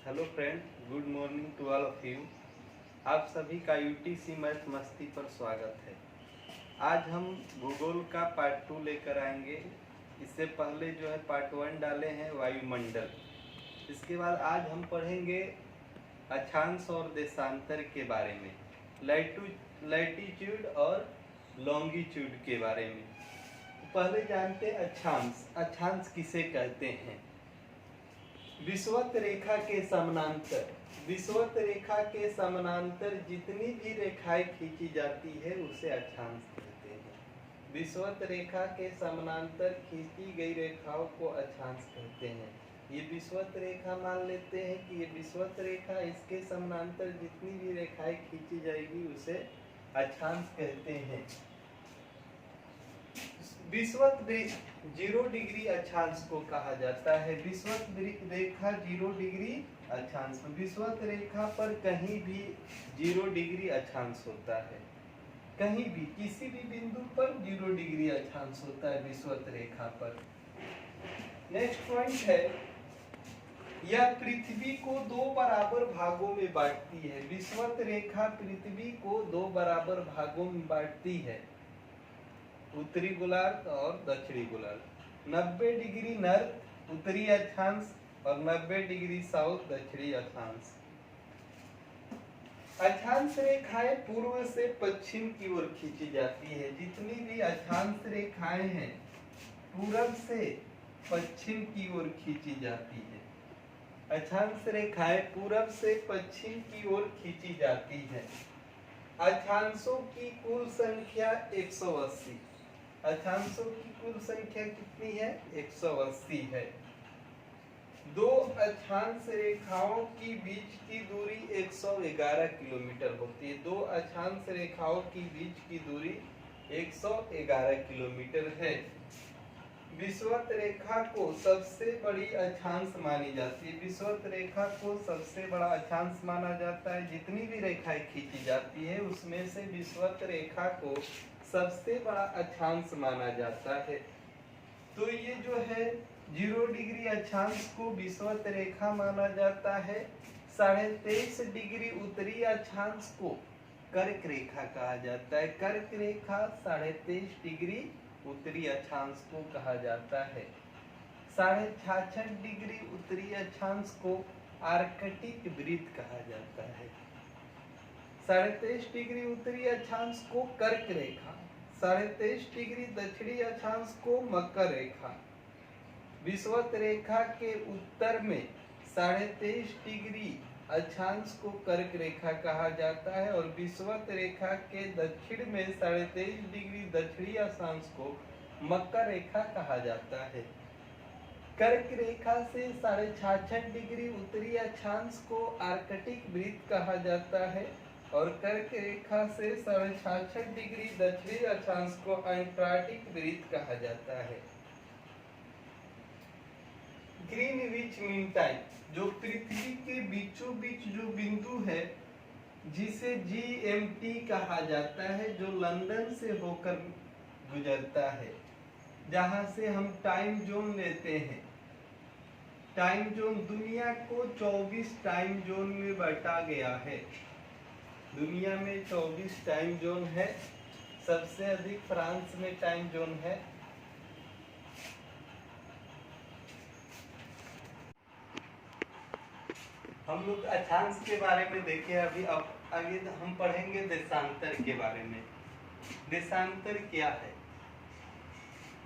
Hello friend, good morning to all of you. आप सभी का यूटीसी मैथ मस्ती पर स्वागत है। आज हम भूगोल का पार्ट 2 लेकर आएंगे। इससे पहले जो है पार्ट 1 डाले हैं वायुमंडल। इसके बाद आज हम पढ़ेंगे अक्षांश और देशांतर के बारे में, लैटीट्यूड और लॉन्गिट्यूड के बारे में। पहले जानते हैं अक्षांश। अक्षांश किसे कहते हैं? विषुवत रेखा के समानांतर, विषुवत रेखा के समानांतर जितनी भी रेखाएं खींची जाती है उसे अक्षांश कहते हैं। विषुवत रेखा के समानांतर खींची गई रेखाओं को अक्षांश कहते हैं। ये विषुवत रेखा मान लेते हैं कि ये विषुवत रेखा, इसके समानांतर जितनी भी रेखाएं खींची जाएगी उसे अक्षांश कहते हैं। विषुवत 0 डिग्री अक्षांश को कहा जाता है। विषुवत रेखा 0 डिग्री अक्षांश, विषुवत रेखा पर कहीं भी 0 डिग्री अक्षांश होता है। कहीं भी किसी भी बिंदु पर 0 डिग्री अक्षांश होता है विषुवत रेखा पर। नेक्स्ट पॉइंट है, यह पृथ्वी को 2 बराबर भागों में बांटती है। विषुवत रेखा पृथ्वी को 2 बराबर भागों में बांटती है, उत्तरी गोलार्ध और दक्षिणी गोलार्ध। 90 डिग्री नॉर्थ उत्तरी अक्षांश और 90 डिग्री साउथ दक्षिणी अक्षांश। अक्षांश रेखाएं पूर्व से पश्चिम की ओर खींची जाती है। जितनी भी अक्षांश रेखाएं हैं पूरब से पश्चिम की ओर खींची जाती है। अक्षांश रेखाएं पूरब से पश्चिम की ओर खींची जाती है। अक्षांशों की कुल संख्या 180। अक्षांशों की कुल संख्या कितनी है? 180 है। 2 अक्षांश रेखाओं की बीच की दूरी 111 किलोमीटर होती है। 2 अक्षांश रेखाओं की बीच की दूरी 111 किलोमीटर है। विषुवत रेखा को सबसे बड़ी अक्षांश मानी जाती है। विषुवत रेखा को सबसे बड़ा अक्षांश माना जाता है। जितनी भी रेखाएं खींची जाती है उसमें से विषुवत रेखा को सबसे बड़ा अक्षांश माना जाता है। तो ये जो है 0 डिग्री अक्षांश को विषुवत रेखा माना जाता है। 23.5 डिग्री उत्तरी अक्षांश को कर्क रेखा कहा जाता है। कर्क रेखा 23.5 डिग्री उत्तरी अक्षांश को कहा जाता है। 66.5 डिग्री उत्तरी अक्षांश को आर्कटिक वृत्त कहा जाता है। 23.5 डिग्री उत्तरी अक्षांश को कर्क रेखा, 23.5 डिग्री दक्षिणी अक्षांश को मकर रेखा। विषुवत रेखा के उत्तर में 23.5 डिग्री अक्षांश को कर्क रेखा कहा जाता है और विषुवत रेखा के दक्षिण में 23.5 डिग्री दक्षिणी अक्षांश को मकर रेखा कहा जाता है। कर्क रेखा से 66.5 डिग्री उत्तरी अक्षांश को आर्कटिक वृत्त कहा जाता है और कर्क रेखा से 66.5 डिग्री दक्षिणी अक्षांश को अंटार्कटिक वृत्त कहा जाता है। ग्रीनविच मीन टाइम, जो पृथ्वी के बीचों बीच जो बिंदु है जिसे GMT कहा जाता है, जो लंदन से होकर गुजरता है, जहां से हम टाइम जोन लेते हैं। टाइम जोन दुनिया को 24 टाइम जोन में बांटा गया है। दुनिया में 24 टाइम जोन है। सबसे अधिक फ्रांस में टाइम जोन है। हम लोग अक्षांश के बारे में देखे अभी। अब आगे हम पढ़ेंगे देशांतर के बारे में। देशांतर क्या है?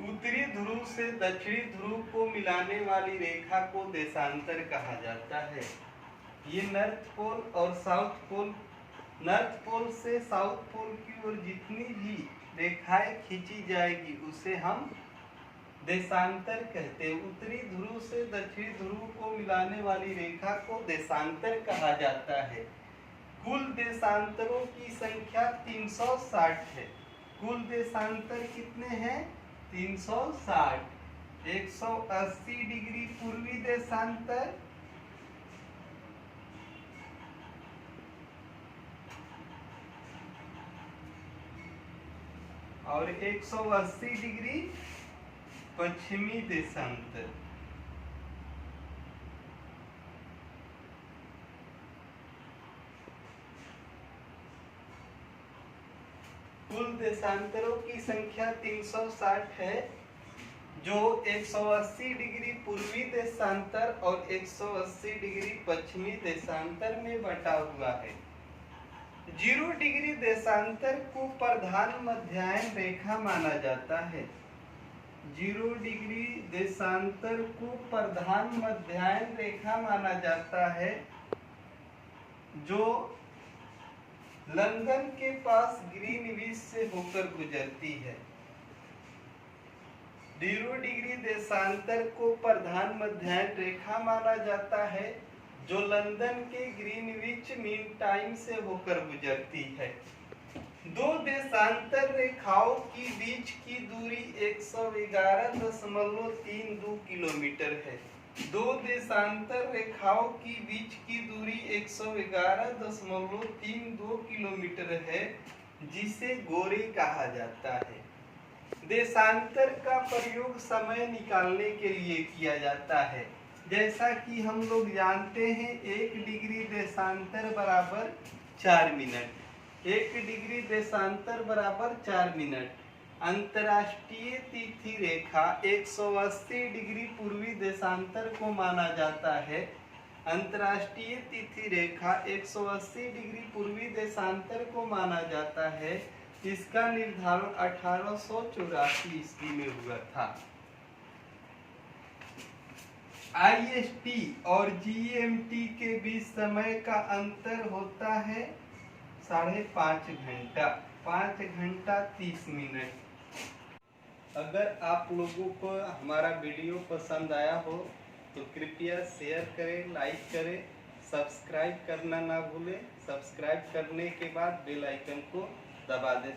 उत्तरी ध्रुव से दक्षिणी ध्रुव को मिलाने वाली रेखा को देशांतर कहा जाता है। ये नॉर्थ पोल और साउथ पोल, नॉर्थ पोल से साउथ पोल की ओर जितनी भी रेखाएं खींची जाएगी उसे हम देशांतर कहते हैं। उत्तरी ध्रुव से दक्षिणी ध्रुव को मिलाने वाली रेखा को देशांतर कहा जाता है। कुल देशांतरों की संख्या 360 है। कुल देशांतर कितने हैं? 360। 180 डिग्री पूर्वी देशांतर, और 180 डिग्री पश्चिमी देशांतर। कुल देशांतरों की संख्या 360 है, जो 180 डिग्री पूर्वी देशांतर और 180 डिग्री पश्चिमी देशांतर में बटा हुआ है। 0 डिग्री देशांतर को प्रधान मध्याह्न रेखा माना जाता है। 0 डिग्री देशांतर को प्रधान मध्याह्न रेखा माना जाता है, जो लंदन के पास ग्रीनविच से होकर गुजरती है। 0 डिग्री देशांतर को प्रधान मध्याह्न रेखा माना जाता है, जो लंदन के ग्रीनविच मीन टाइम से होकर गुजरती है। दो देशांतर रेखाओं की बीच की दूरी 111.32 किलोमीटर है। दो देशांतर रेखाओं की बीच की दूरी 111.32 किलोमीटर है, जिसे गोरे कहा जाता है। देशांतर का प्रयोग समय निकालने के लिए किया जाता है। जैसा कि हम लोग जानते हैं, 1 डिग्री देशांतर बराबर 4 मिनट। 1 डिग्री देशांतर बराबर 4 मिनट। अंतर्राष्ट्रीय तिथि रेखा 180 डिग्री पूर्वी देशांतर को माना जाता है। अंतर्राष्ट्रीय तिथि रेखा 180 डिग्री पूर्वी देशांतर को माना जाता है। इसका निर्धारण 1884 ईस्वी में हुआ था। IST और GMT के बीच समय का अंतर होता है 5.5 घंटा, 5 घंटा 30 मिनट। अगर आप लोगों को हमारा वीडियो पसंद आया हो तो कृपया शेयर करें, लाइक करें, सब्सक्राइब करना ना भूलें। सब्सक्राइब करने के बाद बेल आइकन को दबा दें।